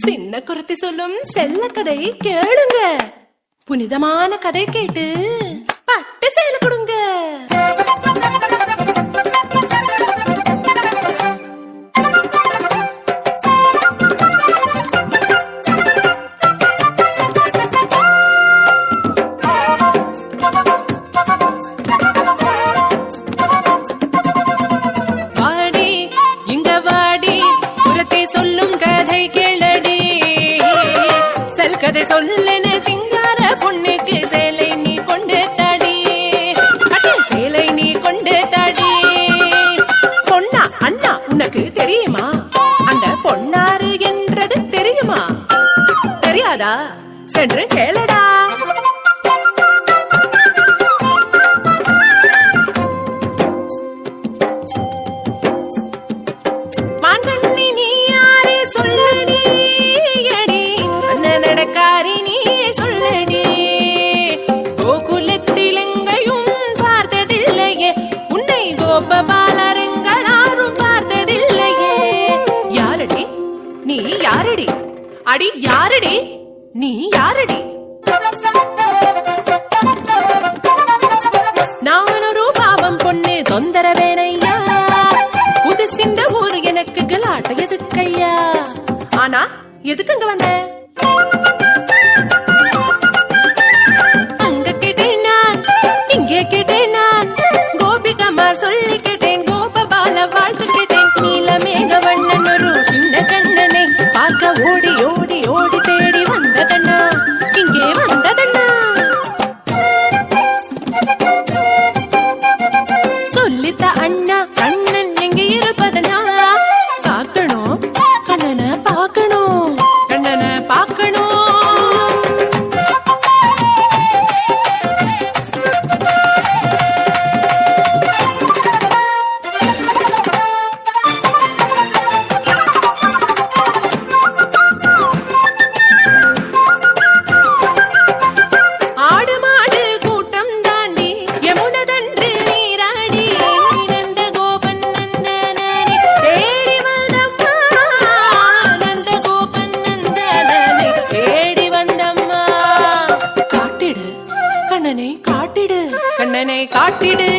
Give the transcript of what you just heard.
சின்ன குருத்தி சொல்லும் செல்ல கதை கேளுங்க. புனிதமான கதை கேட்டு பட்டு சேல கொடுங்க. வாடி இங்க வாடி, குருத்தி சொல்லும் கதை கேளடி. செல் கதை சொல்லுன சிங்கார பொண்ணுக்கு சேலை நீ கொண்டு தாடி, சேலை நீ கொண்டு தாடி. பொன்னா அண்ணா உனக்கு தெரியுமா? அந்த பொன்னாரு என்றது தெரியுமா? தெரியாதா? சென்று கேளடா. மாங்கண்ணி நீ யாரே சொல்லடி, அடி அண்ணன் நடக்காரி நீ சொல்லடி. கோகுலத்தில் எங்கையும் பார்த்ததில்லையே உன்னை, கோபபாலருங்களாரும் பார்த்ததில்லையே. யாரடி நீ யாரடி? அடி யாரடி நீ யாரடி? நான் ஒரு பாவம் பொண்ணு தொந்தரவேனையா, புதுசிந்த ஊர் எனக்கு கலாட்ட எதுக்கையா? ஆனா எதுக்குங்க வந்த? அங்க கேட்டேன் நான், இங்கே கேட்டேன் நான், கோபிகமார் சொல்லி கேட்டேன், கோபபால வாழ்த்து கேட்டேன். நீலமேக வண்ணன் ஒரு சின்ன கண்ணனை பார்க்க ஓடி ஓடி ஓடி தேடி வந்ததண்ணா, இங்கே வந்ததண்ணா. சொல்லித்த அண்ணா கண்ணன் எங்கே இருப்பதனா? பார்க்கணும் கண்ணனை பார்க்கணும், கண்ணனை பார்க்கணும். ஆடு மாடு கூட்டம் தாண்டி யமுனதன்று நீராடி, நந்த கோபன் நந்தனனை தேடி வந்தம்மா, நந்த கோபன் நந்தனனை தேடி வந்தம்மா. காட்டிடு கண்ணனை காட்டிடு, கண்ணனை காட்டிடு.